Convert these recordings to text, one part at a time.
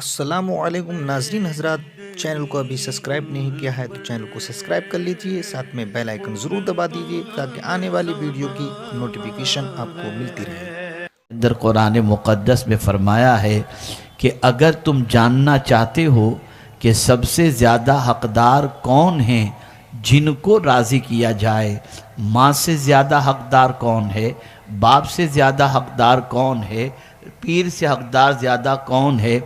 السلام علیکم ناظرین حضرات، چینل کو ابھی سبسکرائب نہیں کیا ہے تو چینل کو سبسکرائب کر لیجئے، ساتھ میں بیل آئیکن ضرور دبا دیجئے تاکہ آنے والی ویڈیو کی نوٹیفیکیشن آپ کو ملتی رہے۔ اندر قرآن مقدس میں فرمایا ہے کہ اگر تم جاننا چاہتے ہو کہ سب سے زیادہ حقدار کون ہیں جن کو راضی کیا جائے، ماں سے زیادہ حقدار کون ہے، باپ سے زیادہ حقدار کون ہے، پیر سے حقدار زیادہ کون ہے،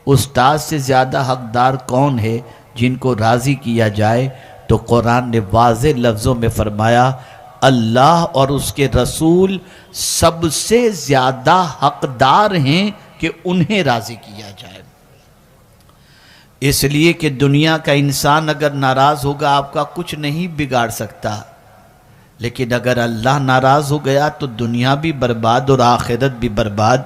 استاد سے زیادہ حقدار کون ہے جن کو راضی کیا جائے، تو قرآن نے واضح لفظوں میں فرمایا اللہ اور اس کے رسول سب سے زیادہ حقدار ہیں کہ انہیں راضی کیا جائے۔ اس لیے کہ دنیا کا انسان اگر ناراض ہوگا آپ کا کچھ نہیں بگاڑ سکتا، لیکن اگر اللہ ناراض ہو گیا تو دنیا بھی برباد اور آخرت بھی برباد۔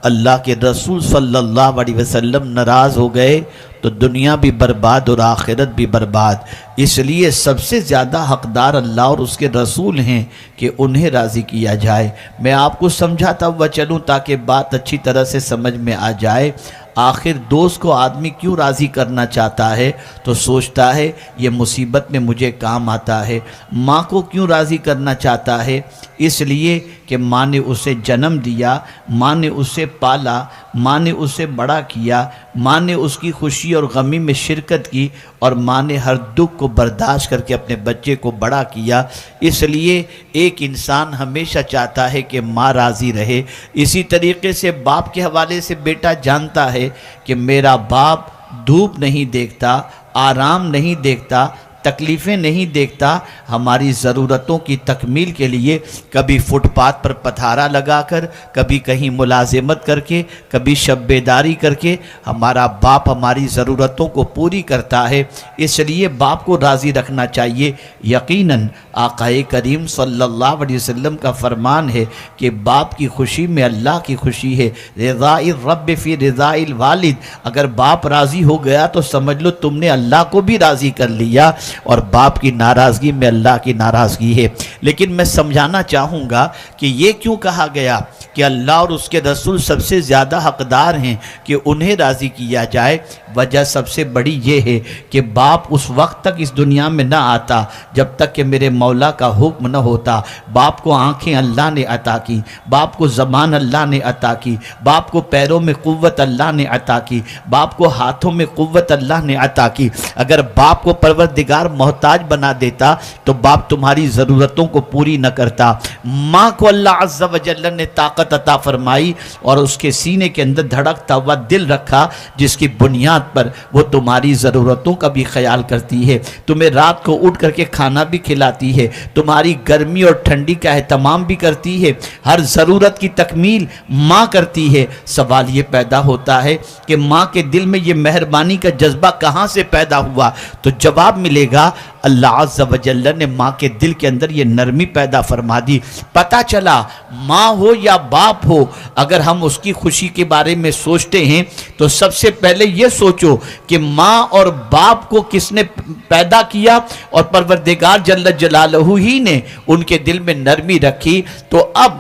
اللہ کے رسول صلی اللہ علیہ وسلم ناراض ہو گئے تو دنیا بھی برباد اور آخرت بھی برباد۔ اس لیے سب سے زیادہ حقدار اللہ اور اس کے رسول ہیں کہ انہیں راضی کیا جائے۔ میں آپ کو سمجھاتا ہوا چلوں تاکہ بات اچھی طرح سے سمجھ میں آ جائے۔ آخر دوست کو آدمی کیوں راضی کرنا چاہتا ہے تو سوچتا ہے یہ مصیبت میں مجھے کام آتا ہے۔ ماں کو کیوں راضی کرنا چاہتا ہے؟ اس لیے کہ ماں نے اسے جنم دیا، ماں نے اسے پالا، ماں نے اسے بڑا کیا، ماں نے اس کی خوشی اور غمی میں شرکت کی، اور ماں نے ہر دکھ کو برداشت کر کے اپنے بچے کو بڑا کیا۔ اس لیے ایک انسان ہمیشہ چاہتا ہے کہ ماں راضی رہے۔ اسی طریقے سے باپ کے حوالے سے بیٹا جانتا ہے کہ میرا باپ دھوپ نہیں دیکھتا، آرام نہیں دیکھتا، تکلیفیں نہیں دیکھتا، ہماری ضرورتوں کی تکمیل کے لیے کبھی فٹ پاتھ پر پتھارا لگا کر، کبھی کہیں ملازمت کر کے، کبھی شب بیداری کر کے ہمارا باپ ہماری ضرورتوں کو پوری کرتا ہے۔ اس لیے باپ کو راضی رکھنا چاہیے۔ یقیناً آقا کریم صلی اللہ علیہ وسلم کا فرمان ہے کہ باپ کی خوشی میں اللہ کی خوشی ہے۔ رضا الرب فی رضا الوالد، اگر باپ راضی ہو گیا تو سمجھ لو تم نے اللہ کو بھی راضی کر لیا، اور باپ کی ناراضگی میں اللہ کی ناراضگی ہے۔ لیکن میں سمجھانا چاہوں گا کہ یہ کیوں کہا گیا کہ اللہ اور اس کے رسول سب سے زیادہ حقدار ہیں کہ انہیں راضی کیا جائے؟ وجہ سب سے بڑی یہ ہے کہ باپ اس وقت تک اس دنیا میں نہ آتا جب تک کہ میرے مولا کا حکم نہ ہوتا۔ باپ کو آنکھیں اللہ نے عطا کی، باپ کو زبان اللہ نے عطا کی، باپ کو پیروں میں قوت اللہ نے عطا کی، باپ کو ہاتھوں میں قوت اللہ نے عطا کی۔ اگر باپ کو پروردگار محتاج بنا دیتا تو باپ تمہاری ضرورتوں کو پوری نہ کرتا۔ ماں کو اللہ عز و جل نے طاقت عطا فرمائی اور اس کے سینے کے اندر دھڑکتا ہوا دل رکھا، جس کی بنیاد پر وہ تمہاری ضرورتوں کا بھی خیال کرتی ہے، تمہیں رات کو اٹھ کر کے کھانا بھی کھلاتی ہے، تمہاری گرمی اور ٹھنڈی کا اہتمام بھی کرتی ہے، ہر ضرورت کی تکمیل ماں کرتی ہے۔ سوال یہ پیدا ہوتا ہے کہ ماں کے دل میں یہ مہربانی کا جذبہ کہاں سے پیدا ہوا؟ تو جواب ملے گا اللہ عز و جل نے ماں کے دل کے اندر یہ نرمی پیدا فرما دی۔ پتہ چلا ماں ہو یا باپ ہو، اگر ہم اس کی خوشی کے بارے میں سوچتے ہیں تو سب سے پہلے یہ سوچو کہ ماں اور باپ کو کس نے پیدا کیا، اور پروردگار جل جلالہ ہی نے ان کے دل میں نرمی رکھی۔ تو اب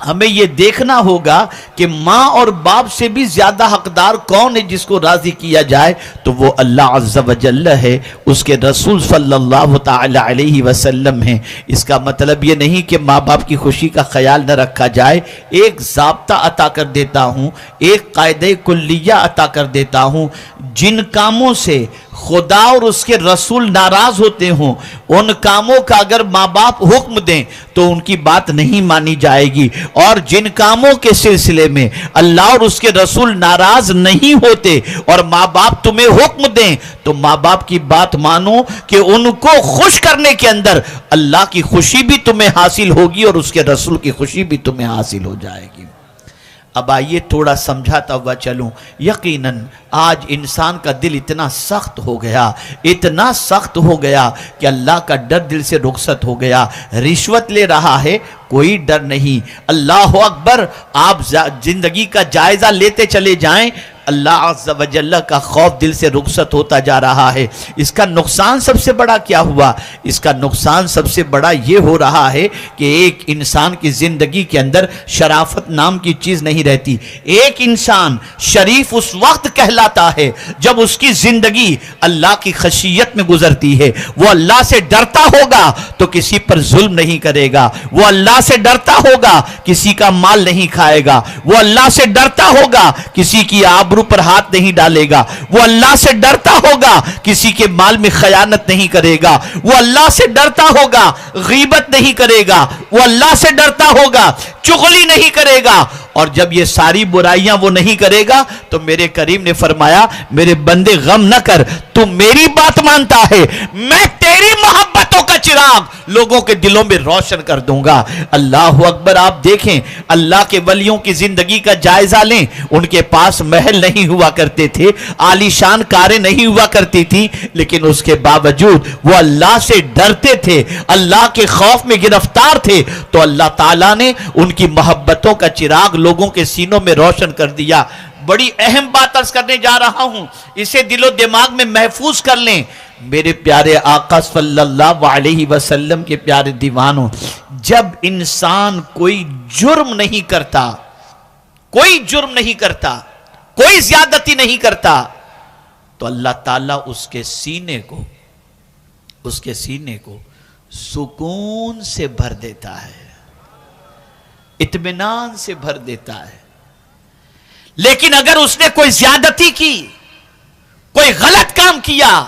ہمیں یہ دیکھنا ہوگا کہ ماں اور باپ سے بھی زیادہ حقدار کون ہے جس کو راضی کیا جائے، تو وہ اللہ عز و جل ہے، اس کے رسول صلی اللہ تعالی علیہ وسلم ہیں۔ اس کا مطلب یہ نہیں کہ ماں باپ کی خوشی کا خیال نہ رکھا جائے۔ ایک ضابطہ عطا کر دیتا ہوں، ایک قاعدہ کلیہ عطا کر دیتا ہوں، جن کاموں سے خدا اور اس کے رسول ناراض ہوتے ہوں ان کاموں کا اگر ماں باپ حکم دیں تو ان کی بات نہیں مانی جائے گی، اور جن کاموں کے سلسلے میں اللہ اور اس کے رسول ناراض نہیں ہوتے اور ماں باپ تمہیں حکم دیں تو ماں باپ کی بات مانو کہ ان کو خوش کرنے کے اندر اللہ کی خوشی بھی تمہیں حاصل ہوگی اور اس کے رسول کی خوشی بھی تمہیں حاصل ہو جائے گی۔ اب آئیے تھوڑا سمجھاتا ہوا چلوں۔ یقیناً آج انسان کا دل اتنا سخت ہو گیا، اتنا سخت ہو گیا کہ اللہ کا ڈر دل سے رخصت ہو گیا۔ رشوت لے رہا ہے کوئی ڈر نہیں، اللہ اکبر، آپ زندگی کا جائزہ لیتے چلے جائیں، اللہ عز و جل کا خوف دل سے رخصت ہوتا جا رہا ہے۔ اس کا نقصان سب سے بڑا کیا ہوا؟ اس کا نقصان سب سے بڑا یہ ہو رہا ہے کہ ایک انسان کی زندگی کے اندر شرافت نام کی چیز نہیں رہتی۔ ایک انسان شریف اس وقت کہلاتا ہے جب اس کی زندگی اللہ کی خشیت میں گزرتی ہے۔ وہ اللہ سے ڈرتا ہوگا تو کسی پر ظلم نہیں کرے گا، وہ اللہ سے ڈرتا ہوگا کسی کا مال نہیں کھائے گا، وہ اللہ سے ڈرتا ہوگا کسی کی آبرو پر ہاتھ نہیں ڈالے گا، وہ اللہ سے ڈرتا ہوگا کسی کے مال میں خیانت نہیں کرے گا، وہ اللہ سے ڈرتا ہوگا غیبت نہیں کرے گا، وہ اللہ سے ڈرتا ہوگا چغلی نہیں کرے گا۔ اور جب یہ ساری برائیاں وہ نہیں کرے گا تو میرے کریم نے فرمایا میرے بندے غم نہ کر، تو میری بات مانتا ہے، میں تیری محبتوں کا چراغ لوگوں کے دلوں میں روشن کر دوں گا۔ اللہ اکبر۔ آپ دیکھیں اللہ کے ولیوں کی زندگی کا جائزہ لیں، ان کے پاس محل نہیں ہوا کرتے تھے، عالی شان کاریں نہیں ہوا کرتی تھی، لیکن اس کے باوجود وہ اللہ سے ڈرتے تھے، اللہ کے خوف میں گرفتار تھے، تو اللہ تعالیٰ نے ان کی محبتوں کا چراغ لوگوں کے سینوں میں روشن کر دیا۔ بڑی اہم بات عرض کرنے جا رہا ہوں، اسے دل و دماغ میں محفوظ کر لیں۔ میرے پیارے آقا صلی اللہ علیہ وسلم کے پیارے دیوانوں، جب انسان کوئی جرم نہیں کرتا، کوئی جرم نہیں کرتا، کوئی زیادتی نہیں کرتا، تو اللہ تعالیٰ اس کے سینے کو سکون سے بھر دیتا ہے، اطمینان سے بھر دیتا ہے۔ لیکن اگر اس نے کوئی زیادتی کی، کوئی غلط کام کیا،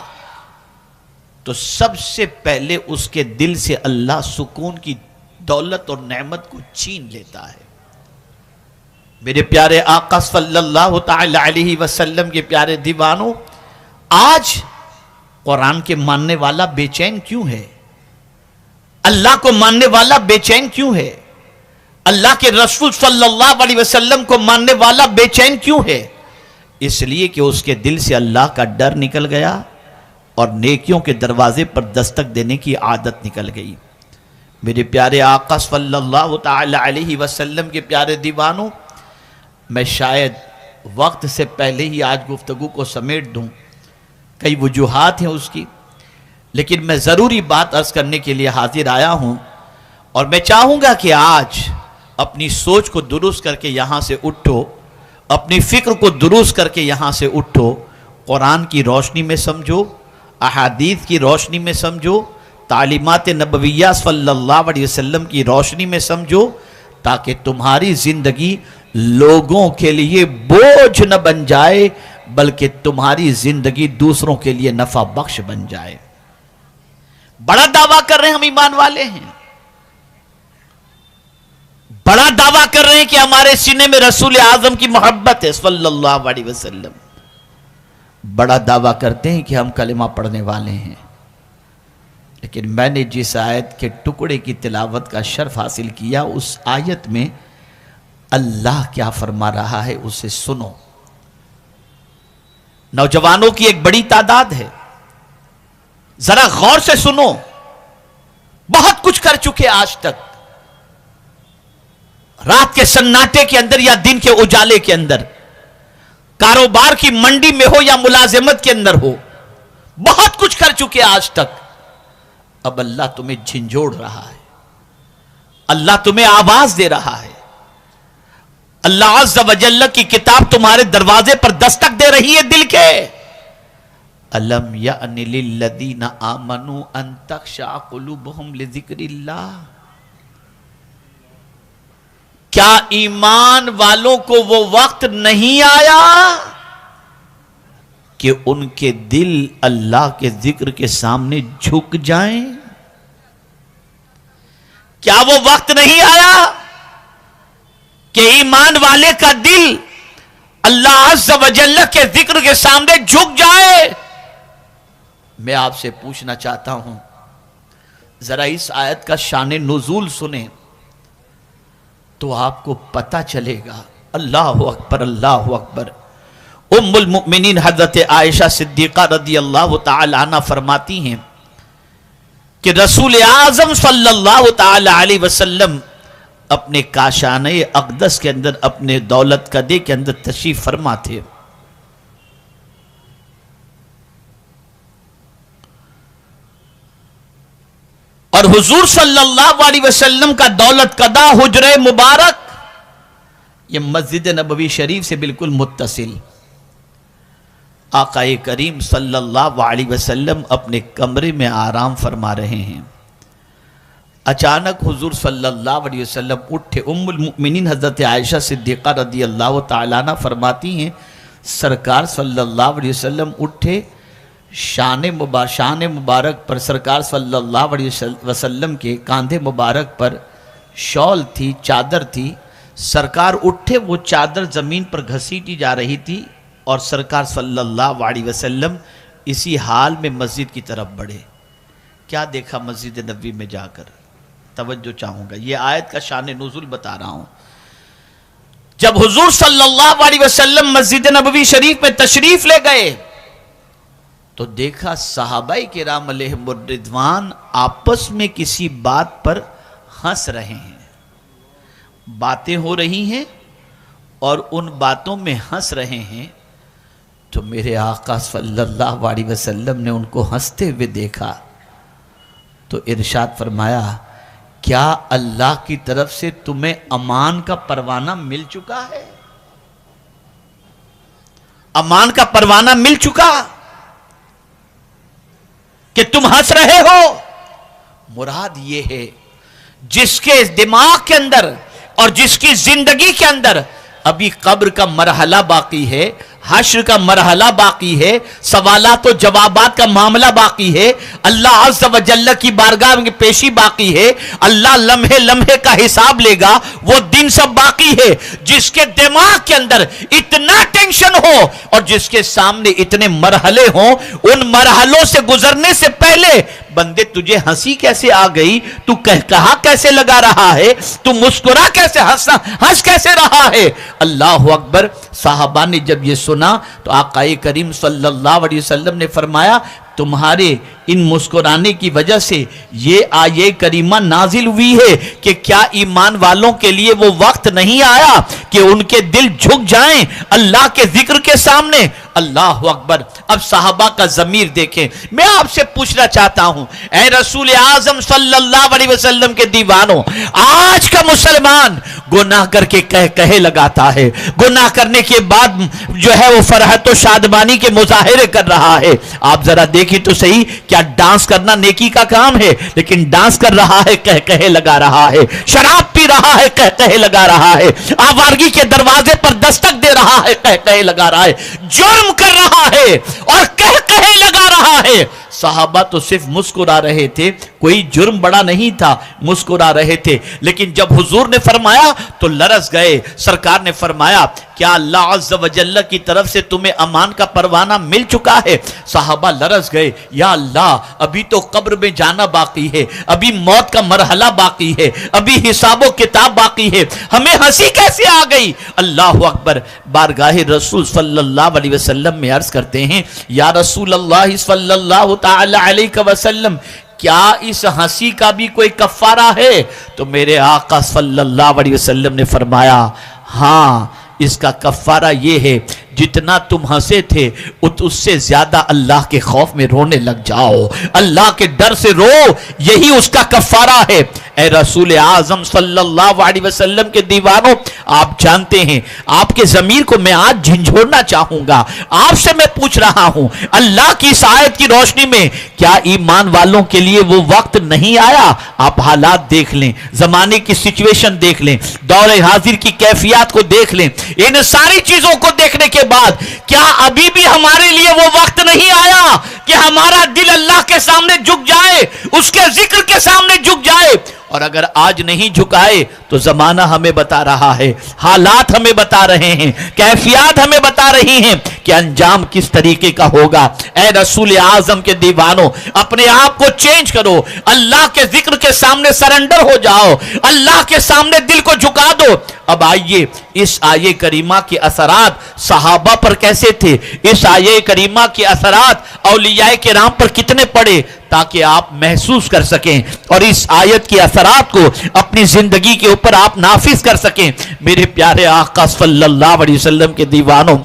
تو سب سے پہلے اس کے دل سے اللہ سکون کی دولت اور نعمت کو چھین لیتا ہے۔ میرے پیارے آقا صلی اللہ تعالی علیہ وسلم کے پیارے دیوانوں، آج قرآن کے ماننے والا بے چین کیوں ہے؟ اللہ کو ماننے والا بے چین کیوں ہے؟ اللہ کے رسول صلی اللہ علیہ وسلم کو ماننے والا بے چین کیوں ہے؟ اس لیے کہ اس کے دل سے اللہ کا ڈر نکل گیا اور نیکیوں کے دروازے پر دستک دینے کی عادت نکل گئی۔ میرے پیارے آقا صلی اللہ تعالی علیہ وسلم کے پیارے دیوانوں، میں شاید وقت سے پہلے ہی آج گفتگو کو سمیٹ دوں، کئی وجوہات ہیں اس کی، لیکن میں ضروری بات عرض کرنے کے لیے حاضر آیا ہوں، اور میں چاہوں گا کہ آج اپنی سوچ کو درست کر کے یہاں سے اٹھو، اپنی فکر کو درست کر کے یہاں سے اٹھو، قرآن کی روشنی میں سمجھو، احادیث کی روشنی میں سمجھو، تعلیمات نبویہ صلی اللہ علیہ وسلم کی روشنی میں سمجھو، تاکہ تمہاری زندگی لوگوں کے لیے بوجھ نہ بن جائے، بلکہ تمہاری زندگی دوسروں کے لیے نفع بخش بن جائے۔ بڑا دعویٰ کر رہے ہیں ہم ایمان والے ہیں، بڑا دعویٰ کر رہے ہیں کہ ہمارے سینے میں رسول اعظم کی محبت ہے صلی اللہ علیہ وسلم، بڑا دعویٰ کرتے ہیں کہ ہم کلمہ پڑھنے والے ہیں، لیکن میں نے جس آیت کے ٹکڑے کی تلاوت کا شرف حاصل کیا، اس آیت میں اللہ کیا فرما رہا ہے اسے سنو۔ نوجوانوں کی ایک بڑی تعداد ہے، ذرا غور سے سنو، بہت کچھ کر چکے آج تک، رات کے سناٹے کے اندر یا دن کے اجالے کے اندر، کاروبار کی منڈی میں ہو یا ملازمت کے اندر ہو، بہت کچھ کر چکے آج تک۔ اب اللہ تمہیں جھنجھوڑ رہا ہے، اللہ تمہیں آواز دے رہا ہے، اللہ عز و جل کی کتاب تمہارے دروازے پر دستک دے رہی ہے دل کے۔ الم یأن للذین آمنوا ان تخشع قلوبہم لذکر اللہ، کیا ایمان والوں کو وہ وقت نہیں آیا کہ ان کے دل اللہ کے ذکر کے سامنے جھک جائیں؟ کیا وہ وقت نہیں آیا کہ ایمان والے کا دل اللہ عز و جل کے ذکر کے سامنے جھک جائے؟ میں آپ سے پوچھنا چاہتا ہوں، ذرا اس آیت کا شان نزول سنیں تو آپ کو پتہ چلے گا۔ اللہ اکبر، اللہ اکبر۔ ام المؤمنین حضرت عائشہ صدیقہ رضی اللہ تعالی عنہ فرماتی ہیں کہ رسول اعظم صلی اللہ تعالی علیہ وسلم اپنے کاشانہ اقدس کے اندر، اپنے دولت قدے کے اندر تشریف فرما تھے۔ اور حضور صلی اللہ علیہ وسلم کا دولت قدہ حجرہ مبارک یہ مسجد نبوی شریف سے بالکل متصل. آقا کریم صلی اللہ علیہ وسلم اپنے کمرے میں آرام فرما رہے ہیں. اچانک حضور صلی اللہ علیہ وسلم اٹھے. ام المؤمنین حضرت عائشہ صدیقہ رضی اللہ تعالیٰ عنہ فرماتی ہیں سرکار صلی اللہ علیہ وسلم اٹھے, شان مبارک پر سرکار صلی اللہ علیہ وسلم کے کاندھے مبارک پر شال تھی, چادر تھی. سرکار اٹھے, وہ چادر زمین پر گھسیٹی جا رہی تھی اور سرکار صلی اللہ علیہ وسلم اسی حال میں مسجد کی طرف بڑھے. کیا دیکھا مسجد نبوی میں جا کر؟ توجہ چاہوں گا, یہ آیت کا شان نزول بتا رہا ہوں. جب حضور صلی اللہ علیہ وسلم مسجد نبوی شریف میں تشریف لے گئے تو دیکھا صحابہ کرام علیہم الرضوان آپس میں کسی بات پر ہنس رہے ہیں. باتیں ہو رہی ہیں اور ان باتوں میں ہنس رہے ہیں. تو میرے آقا صلی اللہ علیہ وسلم نے ان کو ہنستے ہوئے دیکھا تو ارشاد فرمایا کیا اللہ کی طرف سے تمہیں امان کا پروانہ مل چکا ہے؟ امان کا پروانہ مل چکا کہ تم ہنس رہے ہو؟ مراد یہ ہے جس کے دماغ کے اندر اور جس کی زندگی کے اندر ابھی قبر کا مرحلہ باقی ہے, حشر کا مرحلہ باقی ہے, سوالات و جوابات کا معاملہ باقی ہے, اللہ عز و جل کی بارگاہ میں پیشی باقی ہے, اللہ لمحے لمحے کا حساب لے گا, وہ دن سب باقی ہے. جس کے دماغ کے اندر اتنا ٹینشن ہو اور جس کے سامنے اتنے مرحلے ہوں, ان مرحلوں سے گزرنے سے پہلے بندے تجھے ہنسی کیسے آ گئی, تو کہا کیسے لگا رہا ہے, تو مسکرا کیسے, ہنس کیسے رہا ہے؟ اللہ اکبر. صحابہ نے جب یہ سنا تو آقا کریم صلی اللہ علیہ وسلم نے فرمایا تمہارے ان مسکرانے کی وجہ سے یہ آیے کریمہ نازل ہوئی ہے کہ کیا ایمان والوں کے لیے وہ وقت نہیں آیا کہ ان کے دل جھک جائیں اللہ کے ذکر کے سامنے؟ اللہ اکبر. اب صحابہ کا ضمیر دیکھیں. میں آپ سے پوچھنا چاہتا ہوں اے رسول اعظم صلی اللہ علیہ وسلم کے دیوانوں, آج کا مسلمان گناہ کر کے کہے لگاتا ہے, گناہ کرنے کے بعد جو ہے وہ فرحت و شادمانی کے مظاہرے کر رہا ہے. آپ ذرا دیکھیں تو صحیح, کیا ڈانس کرنا نیکی کا کام ہے؟ لیکن ڈانس کر رہا ہے, کہے لگا رہا ہے, شراب پی رہا ہے, کہے لگا رہا ہے, آوارگی کے دروازے پر دستک دے رہا ہے, کہے لگا رہا ہے, جرم کر رہا ہے اور کہے لگا رہا ہے. صحابہ تو صرف مسکرا رہے تھے, کوئی جرم بڑا نہیں تھا, مسکرا رہے تھے. لیکن جب حضور نے فرمایا تو لرز گئے. سرکار نے فرمایا کیا اللہ عز و جل کی طرف سے تمہیں امان کا پروانہ مل چکا ہے؟ صحابہ لرز گئے. یا اللہ, ابھی تو قبر میں جانا باقی ہے, ابھی موت کا مرحلہ باقی ہے, ابھی حساب و کتاب باقی ہے, ہمیں ہنسی کیسے آ گئی؟ اللہ اکبر. بارگاہ رسول صلی اللہ علیہ وسلم میں عرض کرتے ہیں یا رسول اللہ صلی اللہ تعالی علیہ وسلم, کیا اس ہنسی کا بھی کوئی کفارہ ہے؟ تو میرے آقا صلی اللہ علیہ وسلم نے فرمایا ہاں, اس کا کفارہ یہ ہے جتنا تم ہنسے تھے اس سے زیادہ اللہ کے خوف میں رونے لگ جاؤ, اللہ کے ڈر سے رو, یہی اس کا کفارہ ہے. اے رسول اعظم صلی اللہ علیہ وسلم کے دیوانوں, آپ جانتے ہیں آپ کے ضمیر کو میں آج جھنجھوڑنا چاہوں گا. آپ سے میں پوچھ رہا ہوں اللہ کی اس آیت کی روشنی میں کیا ایمان والوں کے لیے وہ وقت نہیں آیا؟ آپ حالات دیکھ لیں, زمانے کی سچویشن دیکھ لیں, دور حاضر کی کیفیات کو دیکھ لیں, ان ساری چیزوں کو دیکھنے کے بعد کیا ابھی بھی ہمارے لیے وہ وقت نہیں آیا کہ ہمارا دل اللہ کے سامنے جھک جائے, اس کے ذکر کے سامنے جھک جائے؟ اور اگر آج نہیں جھکائے تو زمانہ ہمیں بتا رہا ہے, حالات ہمیں بتا رہے ہیں, کیفیات ہمیں بتا رہی ہیں کہ انجام کس طریقے کا ہوگا. اے رسول اعظم کے دیوانوں, اپنے آپ کو چینج کرو, اللہ کے ذکر کے سامنے سرنڈر ہو جاؤ, اللہ کے سامنے دل کو جھکا دو. اب آئیے اس آیے کریمہ کے اثرات صحابہ پر کیسے تھے, اس آیے کریمہ کے اثرات اولیاء کرام پر کتنے پڑے, تاکہ آپ محسوس کر سکیں اور اس آیت کے اثرات کو اپنی زندگی کے اوپر آپ نافذ کر سکیں. میرے پیارے آقا صلی اللہ علیہ وسلم کے دیوانوں,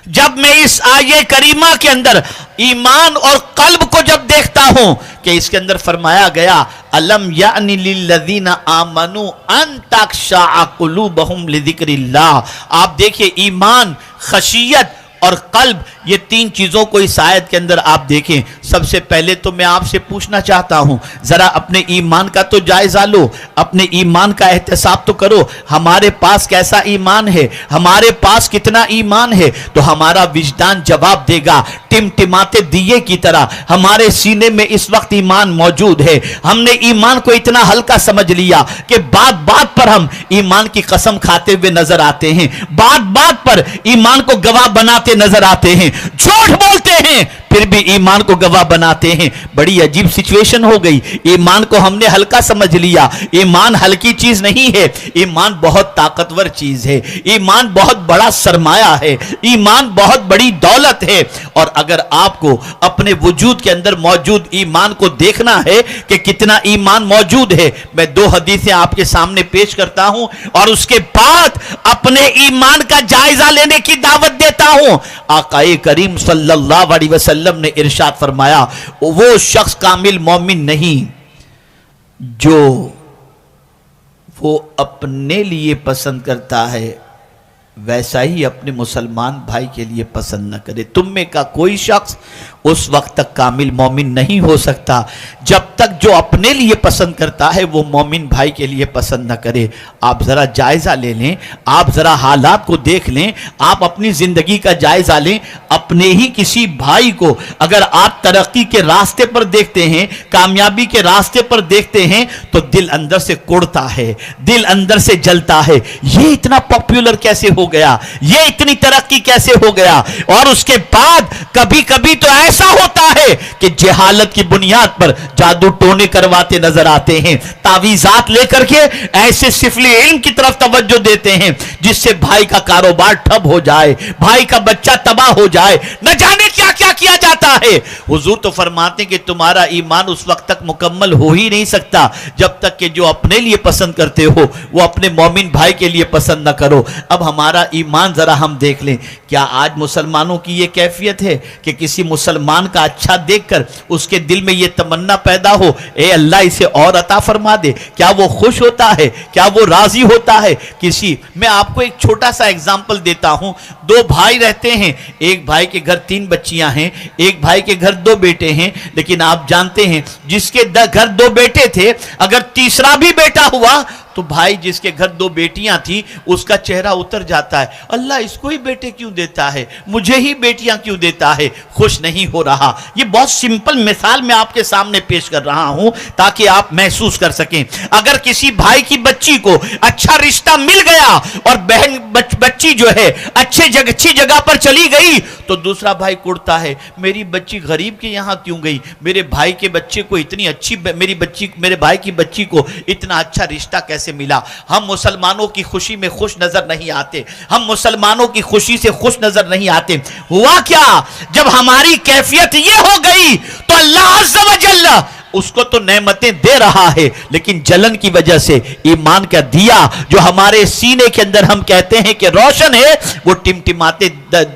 جب میں اس آیے کریمہ کے اندر ایمان اور قلب کو جب دیکھتا ہوں کہ اس کے اندر فرمایا گیا الم یعنی للذین آمنوا ان تخشع قلوبہم لذکر اللہ. آپ دیکھیں ایمان، خشیت اور قلب، یہ تین چیزوں کو اس آیت کے اندر آپ دیکھیں. سب سے پہلے تو میں آپ سے پوچھنا چاہتا ہوں، ذرا اپنے ایمان کا تو جائزہ لو، اپنے ایمان کا احتساب تو کرو. ہمارے پاس کیسا ایمان ہے، ہمارے پاس کتنا ایمان ہے؟ تو ہمارا وجدان جواب دے گا ٹمٹماتے دیے کی طرح. ہمارے سینے میں اس وقت ایمان موجود ہے. ہم نے ایمان کو اتنا ہلکا سمجھ لیا کہ بات بات پر ہم ایمان کی قسم کھاتے ہوئے نظر آتے ہیں، بات بات پر ایمان کو گواہ بناتے نظر آتے ہیں، جھوٹ بولتے ہیں پھر بھی ایمان کو گواہ بناتے ہیں. بڑی عجیب سچویشن ہو گئی. ایمان کو ہم نے ہلکا سمجھ لیا. ایمان ہلکی چیز نہیں ہے، ایمان بہت طاقتور چیز ہے، ایمان بہت بڑا سرمایہ ہے، ایمان بہت بڑی دولت ہے. اور اگر آپ کو اپنے وجود کے اندر موجود ایمان کو دیکھنا ہے کہ کتنا ایمان موجود ہے، میں دو حدیثیں آپ کے سامنے پیش کرتا ہوں اور اس کے بعد اپنے ایمان کا جائزہ لینے کی دعوت دیتا ہوں. آقا کریم صلی اللہ علیہ وسلم نے ارشاد فرمایا وہ شخص کامل مومن نہیں جو وہ اپنے لیے پسند کرتا ہے ویسا ہی اپنے مسلمان بھائی کے لیے پسند نہ کرے. تم میں کا کوئی شخص اس وقت تک کامل مومن نہیں ہو سکتا جب تک جو اپنے لیے پسند کرتا ہے وہ مومن بھائی کے لیے پسند نہ کرے. آپ ذرا جائزہ لے لیں، آپ ذرا حالات کو دیکھ لیں، آپ اپنی زندگی کا جائزہ لیں. اپنے ہی کسی بھائی کو اگر آپ ترقی کے راستے پر دیکھتے ہیں، کامیابی کے راستے پر دیکھتے ہیں تو دل اندر سے کوڑتا ہے، دل اندر سے جلتا ہے. یہ اتنا پاپولر کیسے ہو گیا، یہ اتنی ترقی کیسے ہو گیا؟ اور اس کے بعد کبھی کبھی تو ایسا ہوتا ہے کہ جہالت کی بنیاد پر جادو ٹونے کرواتے نظر آتے ہیں، تعویذات لے کر کے ایسے سفلی علم کی طرف توجہ دیتے ہیں جس سے بھائی کا کاروبار ٹھپ ہو جائے، بھائی کا بچہ تباہ ہو جائے، نہ جانے کیا کیا کیا جاتا ہے. حضور تو فرماتے ہیں کہ تمہارا ایمان اس وقت تک مکمل ہو ہی نہیں سکتا جب تک کہ جو اپنے لیے پسند کرتے ہو وہ اپنے مومن بھائی کے لیے پسند نہ کرو. اب ہمارا ایمان ذرا ہم دیکھ لیں. کیا آج مسلمانوں کی یہ کیفیت ہے کہ کسی مسلمان کا اچھا دیکھ کر اس کے دل میں یہ تمنا پیدا ہو اے اللہ اسے اور عطا فرما دے؟ کیا وہ خوش ہوتا ہے؟ کیا وہ راضی ہوتا ہے؟ میں آپ کو ایک چھوٹا سا ایگزامپل دیتا ہوں. دو بھائی رہتے ہیں، ایک بھائی کے گھر 3 بچیاں ہیں، ایک بھائی کے گھر 2 بیٹے ہیں. لیکن آپ جانتے ہیں جس کے گھر 2 بیٹے تھے اگر تیسرا بھی بیٹا ہوا تو بھائی جس کے گھر 2 بیٹیاں تھی اس کا چہرہ اتر جاتا ہے. اللہ اس کو ہی بیٹے کیوں دیتا ہے، مجھے ہی بیٹیاں کیوں دیتا ہے؟ خوش نہیں ہو رہا. یہ بہت سمپل مثال میں آپ کے سامنے پیش کر رہا ہوں تاکہ آپ محسوس کر سکیں. اگر کسی بھائی کی بچی کو اچھا رشتہ مل گیا اور بہن بچی جو ہے اچھی جگہ پر چلی گئی تو دوسرا بھائی کوڑتا ہے میری بچی غریب کے یہاں کیوں گئی، میرے بھائی کے بچے کو اتنی اچھی میرے بھائی کی بچی کو اتنا اچھا رشتہ کیسے ملا؟ ہم مسلمانوں کی خوشی میں خوش نظر نہیں آتے، ہم مسلمانوں کی خوشی سے خوش نظر نہیں آتے. ہوا کیا؟ جب ہماری کیفیت یہ ہو گئی تو اللہ عز و جل اس کو تو نعمتیں دے رہا ہے لیکن جلن کی وجہ سے ایمان کا دیا جو ہمارے سینے کے اندر ہم کہتے ہیں کہ روشن ہے وہ ٹمٹماتے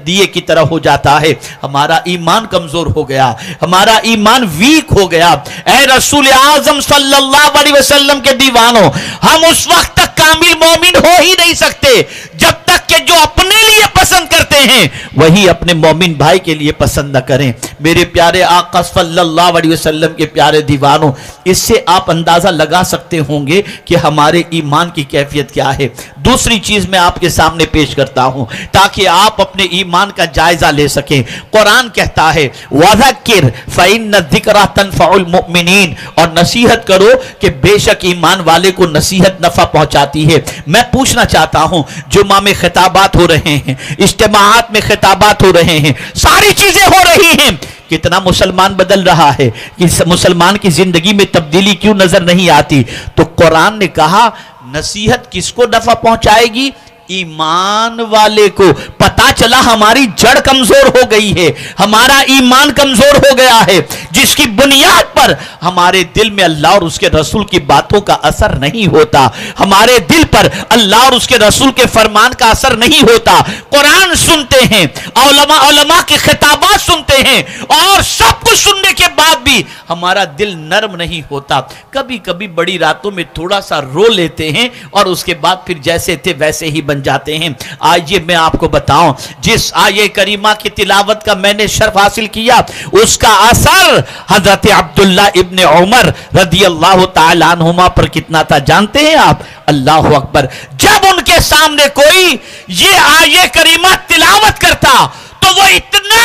دیے کی طرح ہو جاتا ہے. ہمارا ایمان کمزور ہو گیا، ہمارا ایمان ویک ہو گیا. اے رسول اعظم صلی اللہ علیہ وسلم کے دیوانوں، ہم اس وقت تک کامل مومن ہو ہی نہیں سکتے جب تک کہ جو اپنے لیے پسند کرتے ہیں وہی اپنے مومن بھائی کے لیے پسند نہ کریں. میرے پیارے آقا صلی اللہ علیہ وسلم کے پیارے دیوانوں، اس سے آپ اندازہ لگا سکتے ہوں گے کہ ہمارے ایمان کی کیفیت کیا ہے. دوسری چیز میں آپ کے سامنے پیش کرتا ہوں تاکہ آپ اپنے ایمان کا جائزہ لے سکیں. قرآن کہتا ہے وَذَكِّرْ فَإِنَّ الذِّكْرَىٰ تَنفَعُ الْمُؤْمِنِينَ، اور نصیحت کرو کہ بے شک ایمان والے کو نصیحت نفع پہنچاتی ہے. میں پوچھنا چاہتا ہوں جمعہ میں خطابات ہو رہے ہیں، اجتماعات میں خطابات ہو رہے ہیں، ساری چیزیں ہو رہی ہیں، کتنا مسلمان بدل رہا ہے کہ مسلمان کی زندگی میں تبدیلی کیوں نظر نہیں آتی؟ تو قرآن نے کہا نصیحت کس کو نفع پہنچائے گی؟ ایمان والے کو پتا چلا ہماری جڑ کمزور ہو گئی ہے، ہمارا ایمان کمزور ہو گیا ہے، جس کی بنیاد پر ہمارے دل میں اللہ اور اس کے رسول کی باتوں کا اثر نہیں ہوتا، ہمارے دل پر اللہ اور اس کے رسول کے فرمان کا اثر نہیں ہوتا، قرآن سنتے ہیں، علماء کے خطابات سنتے ہیں، اور سب کچھ سننے کے بعد بھی ہمارا دل نرم نہیں ہوتا، کبھی کبھی بڑی راتوں میں تھوڑا سا رو لیتے ہیں اور اس کے بعد پھر جیسے تھے ویسے ہی بن جاتے ہیں۔ آئیے میں آپ کو بتاؤں، جس آیے کریمہ کی تلاوت کا میں نے شرف حاصل کیا، اس کا اثر حضرت عبداللہ ابن عمر رضی اللہ تعالیٰ عنہما پر کتنا تھا جانتے ہیں آپ؟ اللہ اکبر! جب ان کے سامنے کوئی یہ آیے کریمہ تلاوت کرتا تو وہ اتنا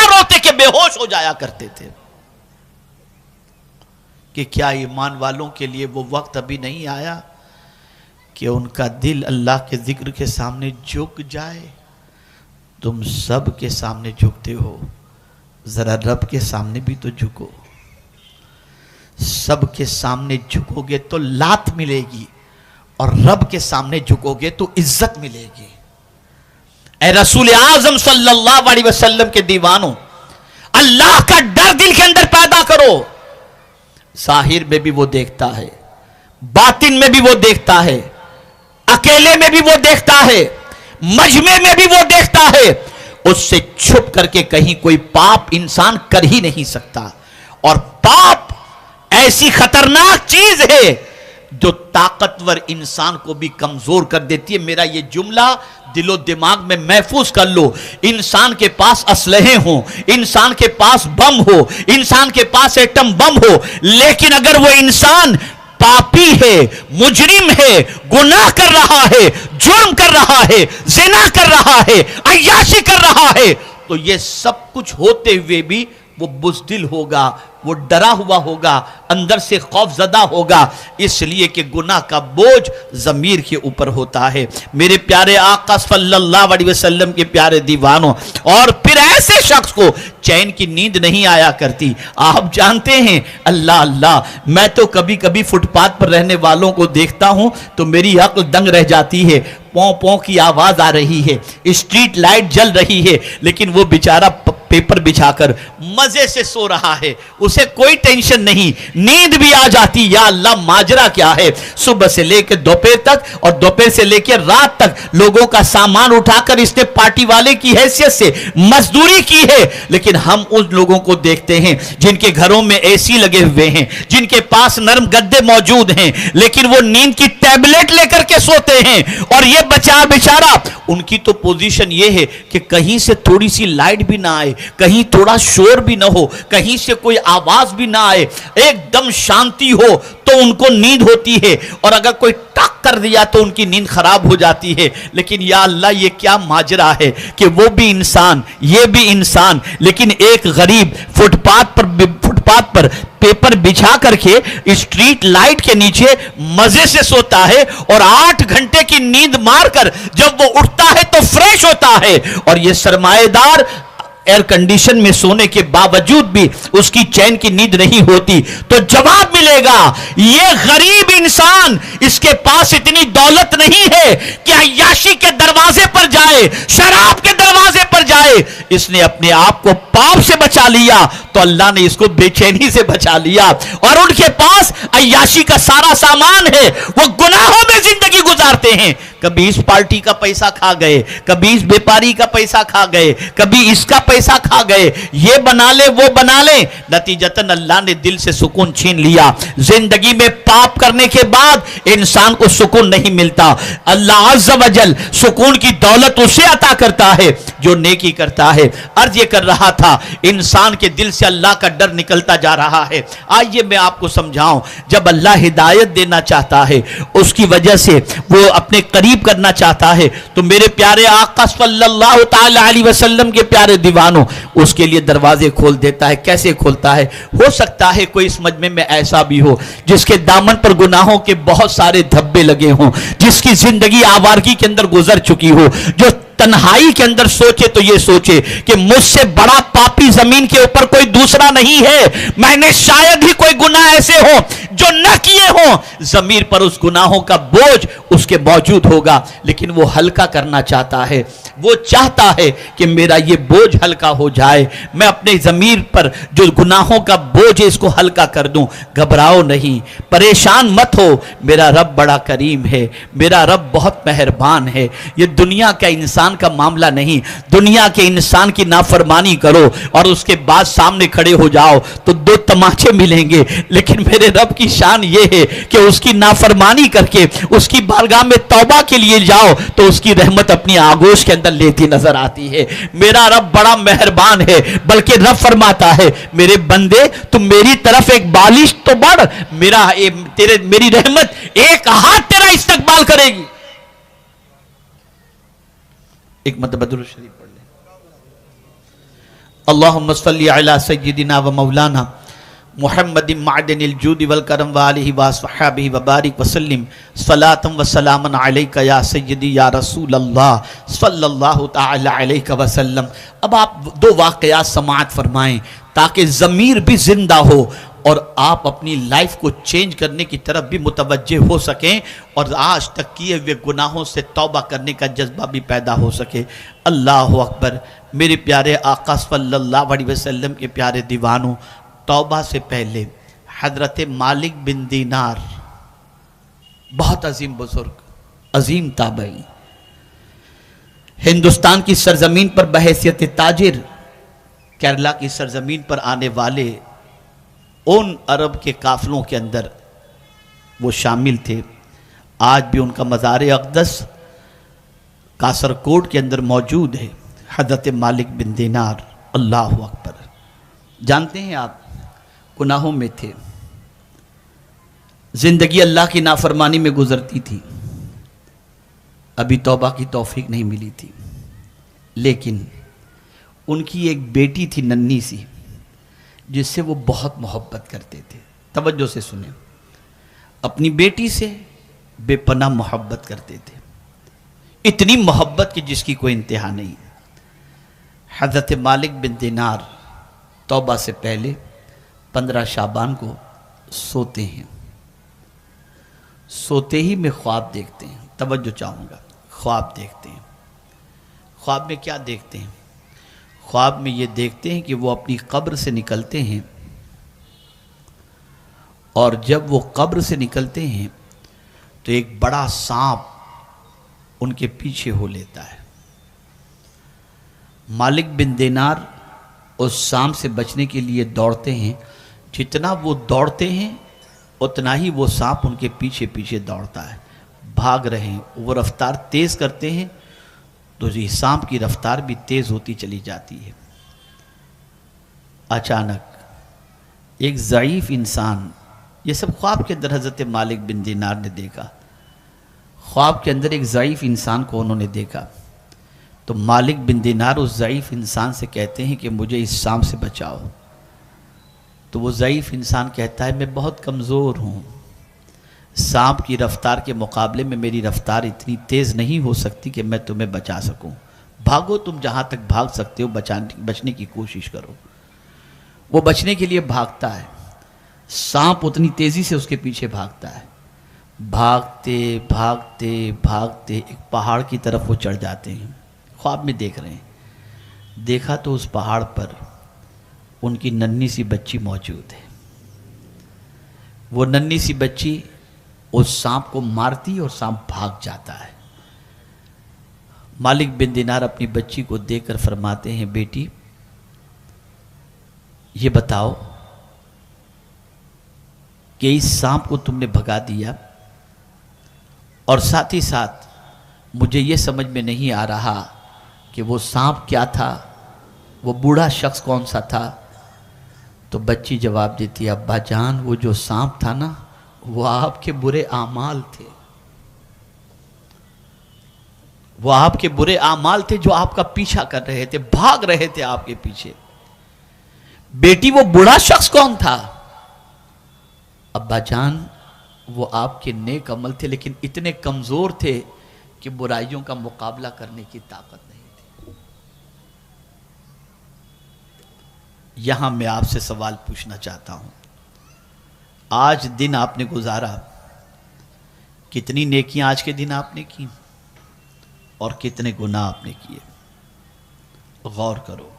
روتے کہ بے ہوش ہو جایا کرتے تھے۔ کہ کیا ایمان والوں کے لیے وہ وقت ابھی نہیں آیا کہ ان کا دل اللہ کے ذکر کے سامنے جھک جائے؟ تم سب کے سامنے جھکتے ہو، ذرا رب کے سامنے بھی تو جھکو۔ سب کے سامنے جھکو گے تو لات ملے گی، اور رب کے سامنے جھکو گے تو عزت ملے گی۔ اے رسول اعظم صلی اللہ علیہ وسلم کے دیوانوں، اللہ کا ڈر دل کے اندر پیدا کرو۔ ظاہر میں بھی وہ دیکھتا ہے، باطن میں بھی وہ دیکھتا ہے، اکیلے میں بھی وہ دیکھتا ہے، مجمع میں بھی وہ دیکھتا ہے۔ اس سے چھپ کر کے کہیں کوئی پاپ انسان کر ہی نہیں سکتا، اور پاپ ایسی خطرناک چیز ہے جو طاقتور انسان کو بھی کمزور کر دیتی ہے۔ میرا یہ جملہ دل و دماغ میں محفوظ کر لو، انسان کے پاس اسلحے ہوں، انسان کے پاس بم ہو، انسان کے پاس ایٹم بم ہو، لیکن اگر وہ انسان پاپی ہے، مجرم ہے، گناہ کر رہا ہے، جرم کر رہا ہے، زنا کر رہا ہے، عیاشی کر رہا ہے، تو یہ سب کچھ ہوتے ہوئے بھی وہ بزدل ہوگا، وہ ڈرا ہوا ہوگا، اندر سے خوف زدہ ہوگا، اس لیے کہ گناہ کا بوجھ ضمیر کے اوپر ہوتا ہے۔ میرے پیارے آقا صلی اللہ علیہ وسلم کے پیارے دیوانوں، اور پھر ایسے شخص کو چین کی نیند نہیں آیا کرتی۔ آپ جانتے ہیں، اللہ میں تو کبھی کبھی فٹ پاتھ پر رہنے والوں کو دیکھتا ہوں تو میری عقل دنگ رہ جاتی ہے، پوں پوں کی آواز آ رہی ہے، اسٹریٹ لائٹ جل رہی ہے، لیکن وہ بیچارہ پیپر بچھا کر مزے سے سو رہا ہے، اسے کوئی ٹینشن نہیں، نیند بھی آ جاتی۔ یا اللہ ماجرا کیا ہے؟ صبح سے لے کے دوپہر تک اور دوپہر سے لے کے رات تک لوگوں کا سامان اٹھا کر اس نے پارٹی والے کی حیثیت سے مزدوری کی ہے، لیکن ہم ان لوگوں کو دیکھتے ہیں جن کے گھروں میں اے سی لگے ہوئے ہیں، جن کے پاس نرم گدے موجود ہیں، لیکن وہ نیند کی ٹیبلٹ لے کر کے سوتے ہیں، اور یہ بیچارہ ان کی تو پوزیشن یہ ہے کہ کہیں سے تھوڑی سی لائٹ بھی نہ آئے، کہیں تھوڑا شور بھی نہ ہو، کہیں سے کوئی آواز بھی نہ آئے، ایک دم شانتی ہو تو ان کو نیند ہوتی ہے، اور اگر کوئی ٹک کر دیا تو ان کی نیند خراب ہو جاتی ہے۔ لیکن یا اللہ یہ کیا ماجرا ہے کہ وہ بھی انسان، یہ بھی انسان، لیکن ایک غریب فٹ پاتھ پر پیپر بچھا کر کے اسٹریٹ لائٹ کے نیچے مزے سے سوتا ہے، اور 8 گھنٹے کی نیند مار کر جب وہ اٹھتا ہے تو فریش ہوتا ہے، اور یہ سرمایہ دار ایئر کنڈیشن میں سونے کے باوجود بھی اس کی چین کی نیند نہیں ہوتی۔ تو جواب ملے گا، یہ غریب انسان، اس کے پاس اتنی دولت نہیں ہے کہ عیاشی کے دروازے پر جائے، شراب کے دروازے پر جائے، اس نے اپنے آپ کو پاپ سے بچا لیا تو اللہ نے اس کو بے چینی سے بچا لیا۔ اور ان کے پاس عیاشی کا سارا سامان ہے، وہ گناہوں میں زندگی گزارتے ہیں، کبھی اس پارٹی کا پیسہ کھا گئے، کبھی اس بیپاری کا پیسہ کھا گئے، کبھی اس کا پیسہ کھا گئے، یہ بنا لے وہ بنا لے، نتیجتاً اللہ نے دل سے سکون چھین لیا۔ زندگی میں پاپ کرنے کے بعد انسان کو سکون نہیں ملتا، اللہ عز و جل سکون کی دولت اسے عطا کرتا ہے جو نیکی کرتا ہے۔ عرض یہ کر رہا تھا، انسان کے دل سے اللہ کا ڈر نکلتا جا رہا ہے۔ آئیے میں آپ کو سمجھاؤں، جب اللہ ہدایت دینا چاہتا ہے، اس کی وجہ سے وہ اپنے قریب کرنا چاہتا ہے، تو میرے پیارے آقا صلی اللہ تعالی علیہ وسلم کے پیارے دیوانوں، اس کے لیے دروازے کھول دیتا ہے۔ کیسے کھولتا ہے؟ ہو سکتا ہے کوئی اس مجمع میں ایسا بھی ہو جس کے دامن پر گناہوں کے بہت سارے دھبے لگے ہوں، جس کی زندگی آوارگی کے اندر گزر چکی ہو، جو تنہائی کے اندر سوچے تو یہ سوچے کہ مجھ سے بڑا پاپی زمین کے اوپر کوئی دوسرا نہیں ہے، میں نے شاید ہی کوئی گناہ ایسے ہو جو نہ کیے ہوں ضمیر پر اس گناہوں کا بوجھ اس کے موجود ہوگا، لیکن وہ ہلکا کرنا چاہتا ہے، وہ چاہتا ہے کہ میرا یہ بوجھ ہلکا ہو جائے، میں اپنے ضمیر پر جو گناہوں کا بوجھ ہے اس کو ہلکا کر دوں۔ گھبراؤ نہیں، پریشان مت ہو، میرا رب بڑا کریم ہے، میرا رب بہت مہربان ہے۔ یہ دنیا کا انسان کا معاملہ نہیں، دنیا کے انسان کی نافرمانی کرو اور اس کے بعد سامنے کھڑے ہو جاؤ تو دو تماچے ملیں گے، لیکن میرے رب کی شان یہ ہے کہ اس کی نافرمانی کر کے اس کی بارگاہ میں توبہ کے لیے جاؤ تو اس کی رحمت اپنی آغوش کے اندر لیتی نظر آتی ہے۔ میرا رب بڑا مہربان ہے، بلکہ رب فرماتا ہے میرے بندے تم میری طرف ایک بالش تو بڑھ، میری رحمت ایک ہاتھ تیرا استقبال کرے گی۔ ایک مرتبہ درود شریف پڑھ لیں۔ اللہم صلی علی سیدنا و مولانا محمد معدن الجود والکرم وآلہ وصحبہ وبارک وسلم صلاۃ و سلام علیک یا سیدی یا رسول اللہ صلی اللہ تعالی علیہ وسلم۔ اب آپ دو واقعات سماعت فرمائیں تاکہ ضمیر بھی زندہ ہو اور آپ اپنی لائف کو چینج کرنے کی طرف بھی متوجہ ہو سکیں اور آج تک کیے ہوئے گناہوں سے توبہ کرنے کا جذبہ بھی پیدا ہو سکے۔ اللہ اکبر۔ میرے پیارے آقا صلی اللہ علیہ وسلم کے پیارے دیوانوں، توبہ سے پہلے حضرت مالک بن دینار بہت عظیم بزرگ، عظیم تابعی، ہندوستان کی سرزمین پر بحیثیت تاجر کیرلا کی سرزمین پر آنے والے ان عرب کے قافلوں کے اندر وہ شامل تھے۔ آج بھی ان کا مزار اقدس کاسرکوٹ کے اندر موجود ہے، حضرت مالک بن دینار۔ اللہ اکبر۔ جانتے ہیں آپ گناہوں میں تھے، زندگی اللہ کی نافرمانی میں گزرتی تھی، ابھی توبہ کی توفیق نہیں ملی تھی، لیکن ان کی ایک بیٹی تھی ننھی سی جس سے وہ بہت محبت کرتے تھے۔ توجہ سے سنیں، اپنی بیٹی سے بے پناہ محبت کرتے تھے، اتنی محبت کہ جس کی کوئی انتہا نہیں۔ حضرت مالک بن دینار توبہ سے پہلے 15 شعبان کو سوتے ہیں، سوتے ہی میں خواب دیکھتے ہیں۔ توجہ چاہوں گا، خواب دیکھتے ہیں۔ خواب میں کیا دیکھتے ہیں؟ خواب میں یہ دیکھتے ہیں کہ وہ اپنی قبر سے نکلتے ہیں، اور جب وہ قبر سے نکلتے ہیں تو ایک بڑا سانپ ان کے پیچھے ہو لیتا ہے۔ مالک بن دینار اس سانپ سے بچنے کے لیے دوڑتے ہیں، جتنا وہ دوڑتے ہیں اتنا ہی وہ سانپ ان کے پیچھے پیچھے دوڑتا ہے، بھاگ رہے ہیں۔ وہ رفتار تیز کرتے ہیں تو یہ سانپ کی رفتار بھی تیز ہوتی چلی جاتی ہے۔ اچانک ایک ضعیف انسان، یہ سب خواب کے اندر حضرت مالک بن دینار نے دیکھا، خواب کے اندر ایک ضعیف انسان کو انہوں نے دیکھا، تو مالک بن دینار اس ضعیف انسان سے کہتے ہیں کہ مجھے اس سانپ سے بچاؤ۔ تو وہ ضعیف انسان کہتا ہے میں بہت کمزور ہوں، سانپ کی رفتار کے مقابلے میں میری رفتار اتنی تیز نہیں ہو سکتی کہ میں تمہیں بچا سکوں، بھاگو تم جہاں تک بھاگ سکتے ہو، بچنے کی کوشش کرو۔ وہ بچنے کے لیے بھاگتا ہے، سانپ اتنی تیزی سے اس کے پیچھے بھاگتا ہے، بھاگتے بھاگتے بھاگتے ایک پہاڑ کی طرف وہ چڑھ جاتے ہیں۔ خواب میں دیکھ رہے ہیں، دیکھا تو اس پہاڑ پر ان کی ننھی سی بچی موجود ہے۔ وہ ننھی سی بچی اس سانپ کو مارتی اور سانپ بھاگ جاتا ہے۔ مالک بن دینار اپنی بچی کو دیکھ کر فرماتے ہیں بیٹی یہ بتاؤ کہ اس سانپ کو تم نے بھگا دیا، اور ساتھ ہی ساتھ مجھے یہ سمجھ میں نہیں آ رہا کہ وہ سانپ کیا تھا، وہ بوڑھا شخص کون سا تھا؟ تو بچی جواب دیتی ہے ابا جان وہ جو سانپ تھا نا وہ آپ کے برے اعمال تھے، وہ آپ کے برے اعمال تھے جو آپ کا پیچھا کر رہے تھے، بھاگ رہے تھے آپ کے پیچھے۔ بیٹی وہ بوڑھا شخص کون تھا؟ ابا جان وہ آپ کے نیک عمل تھے، لیکن اتنے کمزور تھے کہ برائیوں کا مقابلہ کرنے کی طاقت نہیں تھی۔ یہاں میں آپ سے سوال پوچھنا چاہتا ہوں، آج دن آپ نے گزارا، کتنی نیکیاں آج کے دن آپ نے کی اور کتنے گناہ آپ نے کیے، غور کرو۔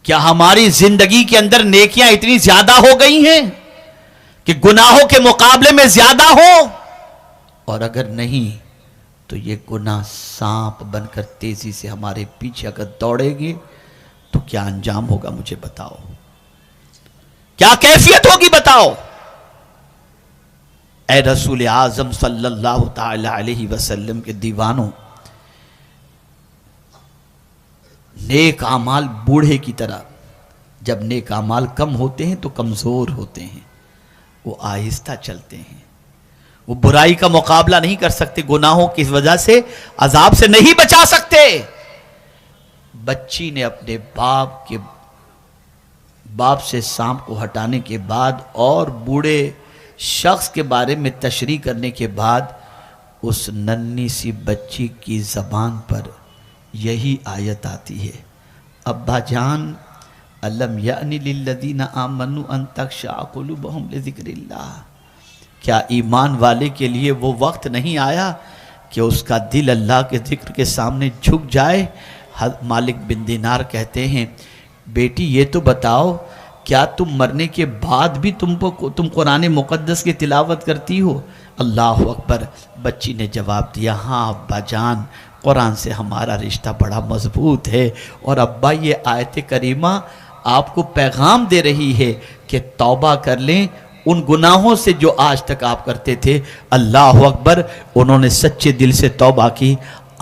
کیا ہماری زندگی کے اندر نیکیاں اتنی زیادہ ہو گئی ہیں کہ گناہوں کے مقابلے میں زیادہ ہو؟ اور اگر نہیں تو یہ گناہ سانپ بن کر تیزی سے ہمارے پیچھے اگر دوڑے گی تو کیا انجام ہوگا مجھے بتاؤ، کیا کیفیت ہوگی بتاؤ۔ اے رسول اعظم صلی اللہ تعالی علیہ وسلم کے دیوانوں، نیک اعمال بوڑھے کی طرح، جب نیک اعمال کم ہوتے ہیں تو کمزور ہوتے ہیں، وہ آہستہ چلتے ہیں، وہ برائی کا مقابلہ نہیں کر سکتے، گناہوں کی وجہ سے عذاب سے نہیں بچا سکتے۔ بچی نے اپنے باپ سے سانپ کو ہٹانے کے بعد اور بوڑھے شخص کے بارے میں تشریح کرنے کے بعد اس ننھی سی بچی کی زبان پر یہی آیت آتی ہے، ابا جان الم یأن للذین آمنوا ان تخشع قلوبہم لذکر اللہ، کیا ایمان والے کے لیے وہ وقت نہیں آیا کہ اس کا دل اللہ کے ذکر کے سامنے جھک جائے؟ مالک بن دینار کہتے ہیں، بیٹی یہ تو بتاؤ کیا تم مرنے کے بعد بھی تم قرآن مقدس کی تلاوت کرتی ہو؟ اللہ اکبر۔ بچی نے جواب دیا، ہاں ابا جان، قرآن سے ہمارا رشتہ بڑا مضبوط ہے، اور ابا یہ آیت کریمہ آپ کو پیغام دے رہی ہے کہ توبہ کر لیں ان گناہوں سے جو آج تک آپ کرتے تھے۔ اللہ اکبر۔ انہوں نے سچے دل سے توبہ کی،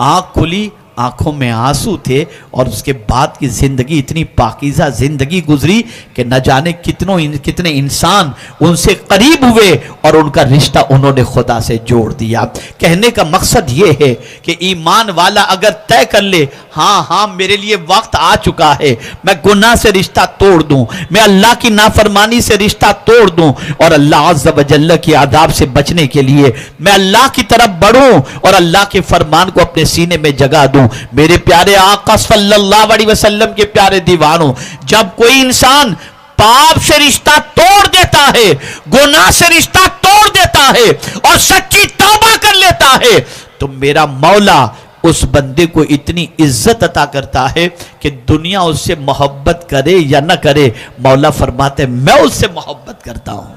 آنکھ کھلی، آنکھوں میں آنسو تھے، اور اس کے بعد کی زندگی اتنی پاکیزہ زندگی گزری کہ نہ جانے کتنے انسان ان سے قریب ہوئے اور ان کا رشتہ انہوں نے خدا سے جوڑ دیا۔ کہنے کا مقصد یہ ہے کہ ایمان والا اگر طے کر لے، ہاں میرے لیے وقت آ چکا ہے، میں گناہ سے رشتہ توڑ دوں، میں اللہ کی نافرمانی سے رشتہ توڑ دوں، اور اللہ عز و جل کی عذاب سے بچنے کے لیے میں اللہ کی طرف بڑھوں اور اللہ کے فرمان کو اپنے سینے میں جگہ دوں۔ میرے پیارے آقا صلی اللہ علیہ وسلم کے پیارے دیوانوں، جب کوئی انسان پاپ سے رشتہ توڑ دیتا ہے، گناہ سے رشتہ توڑ دیتا ہے اور سچی توبہ کر لیتا ہے، تو میرا مولا اس بندے کو اتنی عزت عطا کرتا ہے کہ دنیا اس سے محبت کرے یا نہ کرے، مولا فرماتے ہیں میں اس سے محبت کرتا ہوں۔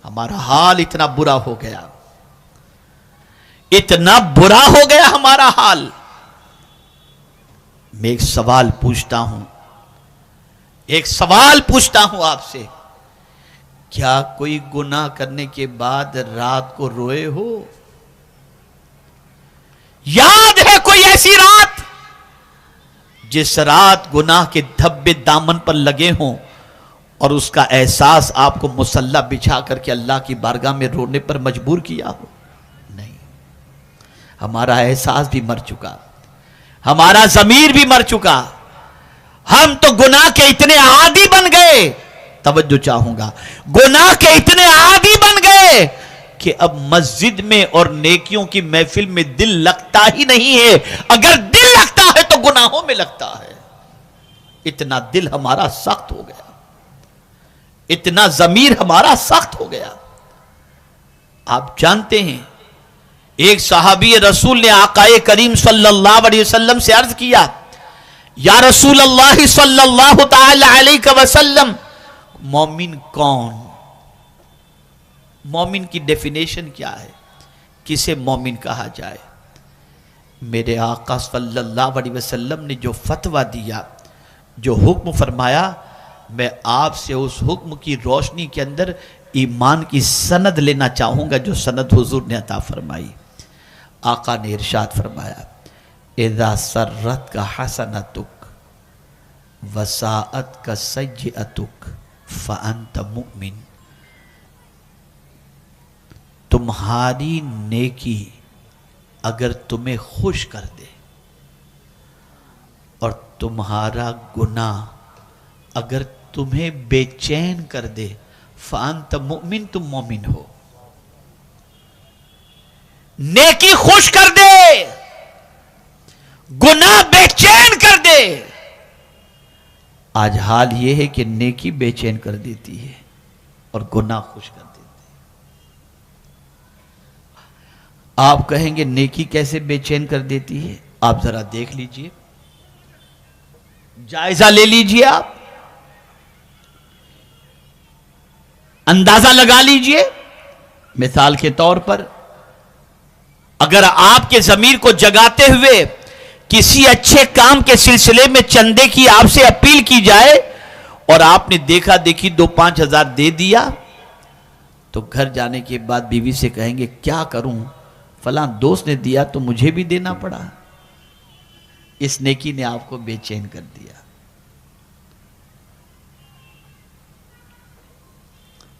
ہمارا حال اتنا برا ہو گیا، اتنا برا ہو گیا ہمارا حال۔ میں ایک سوال پوچھتا ہوں آپ سے، کیا کوئی گناہ کرنے کے بعد رات کو روئے ہو؟ یاد ہے کوئی ایسی رات جس رات گناہ کے دھبے دامن پر لگے ہوں اور اس کا احساس آپ کو مصلی بچھا کر کے اللہ کی بارگاہ میں رونے پر مجبور کیا ہو؟ نہیں، ہمارا احساس بھی مر چکا، ہمارا ضمیر بھی مر چکا، ہم تو گناہ کے اتنے عادی بن گئے، توجہ چاہوں گا، گناہ کے اتنے عادی بن گئے کہ اب مسجد میں اور نیکیوں کی محفل میں دل لگتا ہی نہیں ہے، اگر دل لگتا ہے تو گناہوں میں لگتا ہے۔ اتنا دل ہمارا سخت ہو گیا، اتنا ضمیر ہمارا سخت ہو گیا۔ آپ جانتے ہیں ایک صحابی رسول نے آقا کریم صلی اللہ علیہ وسلم سے عرض کیا، یا رسول اللہ صلی اللہ تعالی علیہ وسلم، مومن کون؟ مومن کی ڈیفینیشن کیا ہے؟ کسے مومن کہا جائے؟ میرے آقا صلی اللہ علیہ وسلم نے جو فتویٰ دیا، جو حکم فرمایا، میں آپ سے اس حکم کی روشنی کے اندر ایمان کی سند لینا چاہوں گا جو سند حضور نے عطا فرمائی۔ آقا نے ارشاد فرمایا، اذا سرت کا حسنتک وساعت کا سیئتک فانت مؤمن، تمہاری نیکی اگر تمہیں خوش کر دے اور تمہارا گناہ اگر تمہیں بے چین کر دے، فانت مؤمن، تم مومن ہو۔ نیکی خوش کر دے، گناہ بے چین کر دے، آج حال یہ ہے کہ نیکی بے چین کر دیتی ہے اور گناہ خوش کر دیتی ہے۔ آپ کہیں گے نیکی کیسے بے چین کر دیتی ہے؟ آپ ذرا دیکھ لیجئے، جائزہ لے لیجئے، آپ اندازہ لگا لیجئے۔ مثال کے طور پر اگر آپ کے ضمیر کو جگاتے ہوئے کسی اچھے کام کے سلسلے میں چندے کی آپ سے اپیل کی جائے اور آپ نے دیکھا دیکھی 2-5 ہزار دے دیا، تو گھر جانے کے بعد بیوی سے کہیں گے کیا کروں، فلاں دوست نے دیا تو مجھے بھی دینا پڑا۔ اس نیکی نے آپ کو بے چین کر دیا۔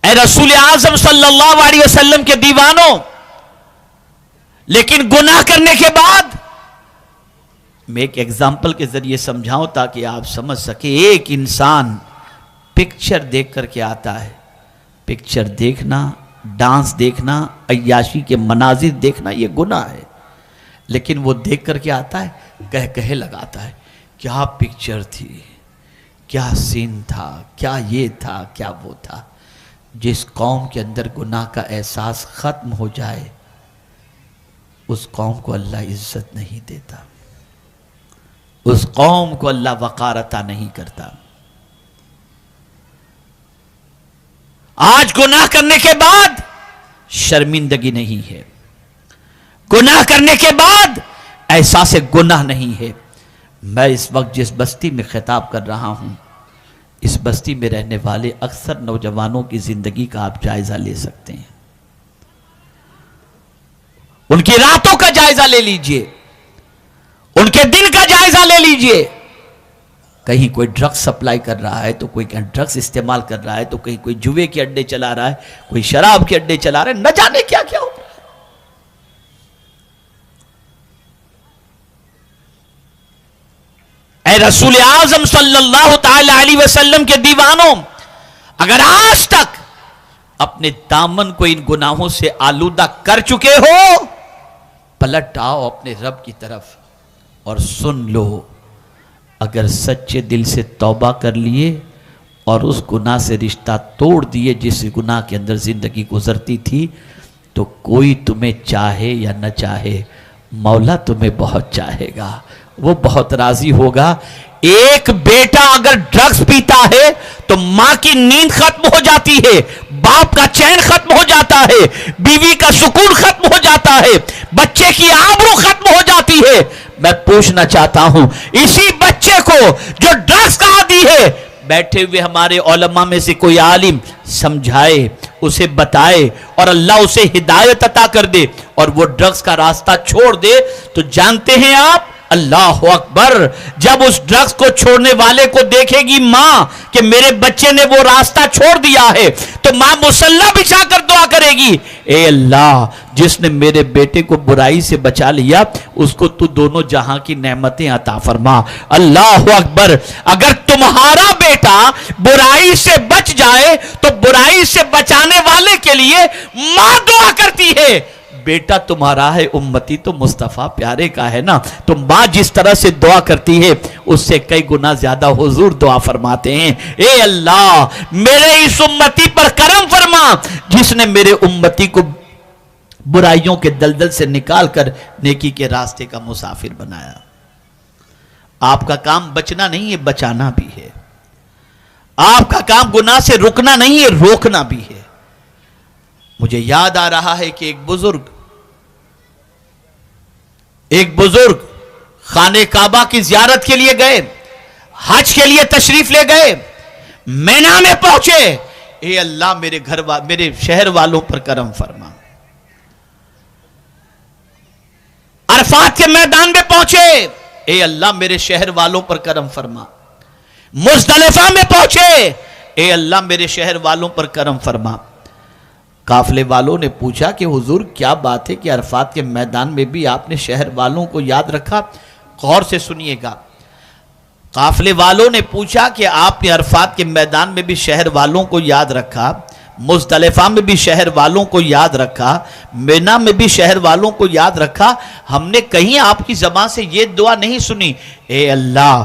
اے رسول اعظم صلی اللہ علیہ وسلم کے دیوانوں، لیکن گناہ کرنے کے بعد، میں ایک ایگزامپل کے ذریعے سمجھاؤں تاکہ آپ سمجھ سکیں۔ ایک انسان پکچر دیکھ کر کے آتا ہے، پکچر دیکھنا، ڈانس دیکھنا، عیاشی کے مناظر دیکھنا یہ گناہ ہے، لیکن وہ دیکھ کر کے آتا ہے، کہے لگاتا ہے کیا پکچر تھی، کیا سین تھا، کیا یہ تھا، کیا وہ تھا۔ جس قوم کے اندر گناہ کا احساس ختم ہو جائے اس قوم کو اللہ عزت نہیں دیتا، اس قوم کو اللہ وقار عطا نہیں کرتا۔ آج گناہ کرنے کے بعد شرمندگی نہیں ہے، گناہ کرنے کے بعد احساس گناہ نہیں ہے۔ میں اس وقت جس بستی میں خطاب کر رہا ہوں، اس بستی میں رہنے والے اکثر نوجوانوں کی زندگی کا آپ جائزہ لے سکتے ہیں، ان کی راتوں کا جائزہ لے لیجئے، ان کے دن کا جائزہ لے لیجئے۔ کہیں کوئی ڈرگز سپلائی کر رہا ہے تو کوئی ڈرگز استعمال کر رہا ہے، تو کہیں کوئی جوے کے اڈے چلا رہا ہے، کوئی شراب کے اڈے چلا رہا ہے، نہ جانے کیا کیا ہو رہا ہے۔ اے رسول اعظم صلی اللہ تعالی علیہ وسلم کے دیوانوں، اگر آج تک اپنے دامن کو ان گناہوں سے آلودہ کر چکے ہو، پلٹ آؤ اپنے رب کی طرف اور سن لو، اگر سچے دل سے توبہ کر لیے اور اس گناہ سے رشتہ توڑ دیے جس گناہ کے اندر زندگی گزرتی تھی، تو کوئی تمہیں چاہے یا نہ چاہے مولا تمہیں بہت چاہے گا، وہ بہت راضی ہوگا۔ ایک بیٹا اگر ڈرگز پیتا ہے تو ماں کی نیند ختم ہو جاتی ہے، باپ کا چین ختم ہو جاتا ہے، بیوی کا سکون ختم ہو جاتا ہے، بچے کی آبرو ختم ہو جاتی ہے۔ میں پوچھنا چاہتا ہوں، اسی بچے کو جو ڈرگز کا عادی ہے، بیٹھے ہوئے ہمارے علماء میں سے کوئی عالم سمجھائے، اسے بتائے اور اللہ اسے ہدایت عطا کر دے اور وہ ڈرگز کا راستہ چھوڑ دے، تو جانتے ہیں آپ، اللہ اکبر، جب اس ڈرگز کو چھوڑنے والے کو دیکھے گی ماں کہ میرے بچے نے وہ راستہ چھوڑ دیا ہے، تو ماں مصلی بچھا کر دعا کرے گی، اے اللہ جس نے میرے بیٹے کو برائی سے بچا لیا، اس کو تو دونوں جہاں کی نعمتیں عطا فرما۔ اللہ اکبر، اگر تمہارا بیٹا برائی سے بچ جائے تو برائی سے بچانے والے کے لیے ماں دعا کرتی ہے۔ بیٹا تمہارا ہے، امتی تو مصطفیٰ پیارے کا ہے نا، تو ماں جس طرح سے دعا کرتی ہے اس سے کئی گنا زیادہ حضور دعا فرماتے ہیں، اے اللہ میرے اس امتی پر کرم فرما جس نے میرے امتی کو برائیوں کے دلدل سے نکال کر نیکی کے راستے کا مسافر بنایا۔ آپ کا کام بچنا نہیں ہے، بچانا بھی ہے۔ آپ کا کام گناہ سے رکنا نہیں ہے، روکنا بھی ہے۔ مجھے یاد آ رہا ہے کہ ایک بزرگ خانہ کعبہ کی زیارت کے لیے گئے، حج کے لیے تشریف لے گئے، مینا میں پہنچے، اے اللہ میرے شہر والوں پر کرم فرما۔ عرفات کے میدان میں پہنچے، اے اللہ میرے شہر والوں پر کرم فرما۔ مزدلفہ میں پہنچے، اے اللہ میرے شہر والوں پر کرم فرما۔ قافلے والوں نے پوچھا کہ حضور کیا بات ہے کہ عرفات کے میدان میں بھی آپ نے شہر والوں کو یاد رکھا؟ غور سے سنیے گا۔ قافلے والوں نے پوچھا کہ آپ نے عرفات کے میدان میں بھی شہر والوں کو یاد رکھا، مزدلفہ میں بھی شہر والوں کو یاد رکھا، مینا میں بھی شہر والوں کو یاد رکھا، ہم نے کہیں آپ کی زبان سے یہ دعا نہیں سنی، اے اللہ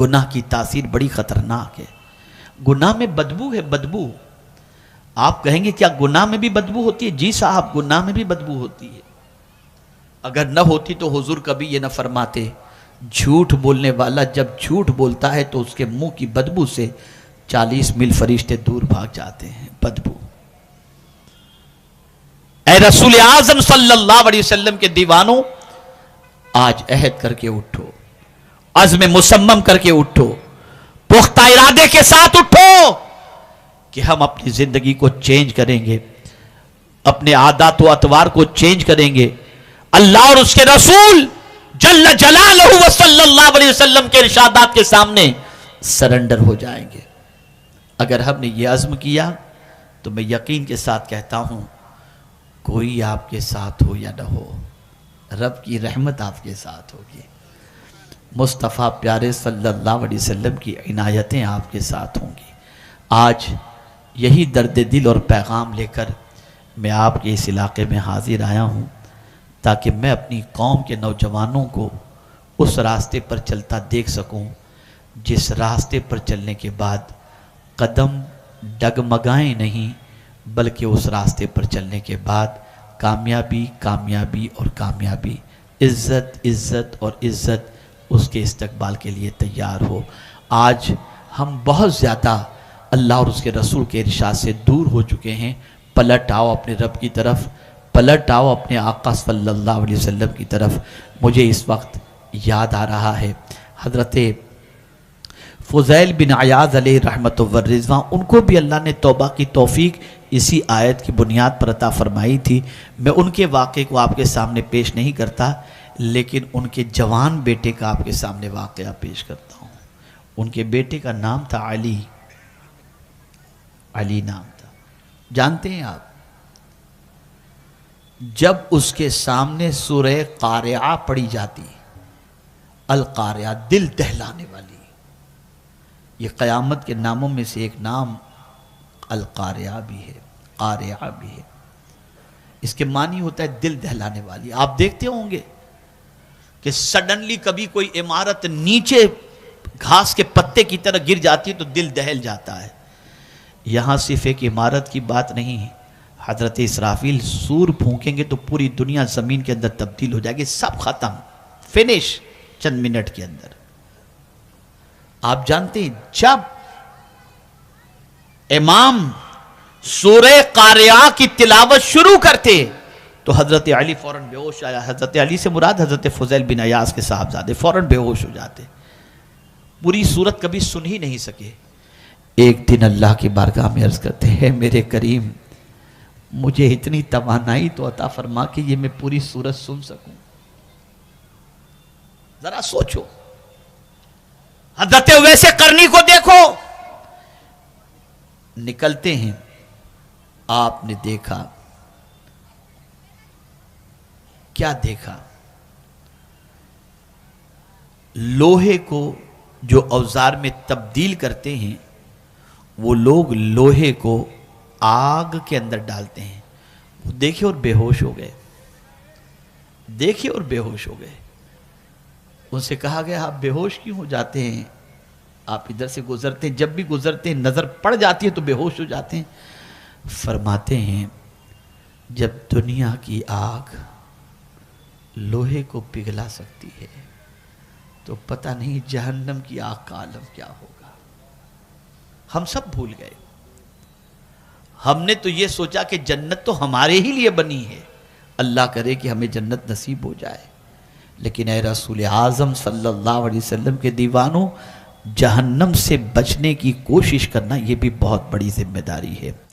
گناہ کی تاثیر بڑی خطرناک ہے. گناہ میں بدبو ہے, بدبو. آپ کہیں گے کیا گناہ میں بھی بدبو ہوتی ہے؟ جی صاحب, گناہ میں بھی بدبو ہوتی ہے. اگر نہ ہوتی تو حضور کبھی یہ نہ فرماتے جھوٹ بولنے والا جب جھوٹ بولتا ہے تو اس کے منہ کی بدبو سے 40 میل فرشتے دور بھاگ جاتے ہیں. بدبو. اے رسول اعظم صلی اللہ علیہ وسلم کے دیوانوں, آج عہد کر کے اٹھو, عزم مصمم کر کے اٹھو, پختہ ارادے کے ساتھ اٹھو کہ ہم اپنی زندگی کو چینج کریں گے, اپنے عادات و اطوار کو چینج کریں گے, اللہ اور اس کے رسول جل جلالہ و صلی اللہ علیہ وسلم کے ارشادات کے سامنے سرنڈر ہو جائیں گے. اگر ہم نے یہ عزم کیا تو میں یقین کے ساتھ کہتا ہوں کوئی آپ کے ساتھ ہو یا نہ ہو, رب کی رحمت آپ کے ساتھ ہوگی. مصطفیٰ پیارے صلی اللہ علیہ وسلم کی عنایتیں آپ کے ساتھ ہوں گی. آج یہی درد دل اور پیغام لے کر میں آپ کے اس علاقے میں حاضر آیا ہوں تاکہ میں اپنی قوم کے نوجوانوں کو اس راستے پر چلتا دیکھ سکوں جس راستے پر چلنے کے بعد قدم ڈگمگائیں نہیں, بلکہ اس راستے پر چلنے کے بعد کامیابی کامیابی اور کامیابی, عزت عزت اور عزت اس کے استقبال کے لیے تیار ہو. آج ہم بہت زیادہ اللہ اور اس کے رسول کے ارشاد سے دور ہو چکے ہیں. پلٹ آؤ اپنے رب کی طرف, پلٹ آؤ اپنے آقا صلی اللہ علیہ وسلم کی طرف. مجھے اس وقت یاد آ رہا ہے حضرت فضیل بن عیاض علیہ رحمت و رضوان, ان کو بھی اللہ نے توبہ کی توفیق اسی آیت کی بنیاد پر عطا فرمائی تھی. میں ان کے واقعے کو آپ کے سامنے پیش نہیں کرتا, لیکن ان کے جوان بیٹے کا آپ کے سامنے واقعہ پیش کرتا ہوں. ان کے بیٹے کا نام تھا علی, علی نام تھا. جانتے ہیں آپ, جب اس کے سامنے سورہ قارعہ پڑھی جاتی, القارعہ دل دہلانے والی, یہ قیامت کے ناموں میں سے ایک نام القارعہ بھی ہے, قارعہ بھی ہے. اس کے معنی ہوتا ہے دل دہلانے والی. آپ دیکھتے ہوں گے کہ سڈنلی کبھی کوئی عمارت نیچے گھاس کے پتے کی طرح گر جاتی ہے تو دل دہل جاتا ہے. یہاں صرف ایک عمارت کی بات نہیں ہے, حضرت اسرافیل سور پھونکیں گے تو پوری دنیا زمین کے اندر تبدیل ہو جائے گی, سب ختم, فنش چند منٹ کے اندر. آپ جانتے ہیں جب امام سورہ قارعہ کی تلاوت شروع کرتے تو حضرت علی فوراً بے ہوش آیا. حضرت علی سے مراد حضرت فضیل بن عیاض کے صاحبزادے فوراً بے ہوش ہو جاتے, پوری صورت کبھی سن ہی نہیں سکے. ایک دن اللہ کی بارگاہ میں عرض کرتے ہیں میرے کریم مجھے اتنی توانائی تو عطا فرما کہ یہ میں پوری صورت سن سکوں. ذرا سوچو, حضرت ویسے کرنی کو دیکھو, نکلتے ہیں. آپ نے دیکھا, کیا دیکھا؟ لوہے کو جو اوزار میں تبدیل کرتے ہیں وہ لوگ لوہے کو آگ کے اندر ڈالتے ہیں. وہ دیکھے اور بے ہوش ہو گئے, دیکھے اور بے ہوش ہو گئے. ان سے کہا گیا آپ بے ہوش کیوں ہو جاتے ہیں؟ آپ ادھر سے گزرتے ہیں, جب بھی گزرتے ہیں نظر پڑ جاتی ہے تو بے ہوش ہو جاتے ہیں. فرماتے ہیں جب دنیا کی آگ لوہے کو پگھلا سکتی ہے تو پتہ نہیں جہنم کی آگ کا عالم کیا ہوگا. ہم سب بھول گئے. ہم نے تو یہ سوچا کہ جنت تو ہمارے ہی لیے بنی ہے, اللہ کرے کہ ہمیں جنت نصیب ہو جائے. لیکن اے رسول اعظم صلی اللہ علیہ وسلم کے دیوانوں, جہنم سے بچنے کی کوشش کرنا یہ بھی بہت بڑی ذمہ داری ہے.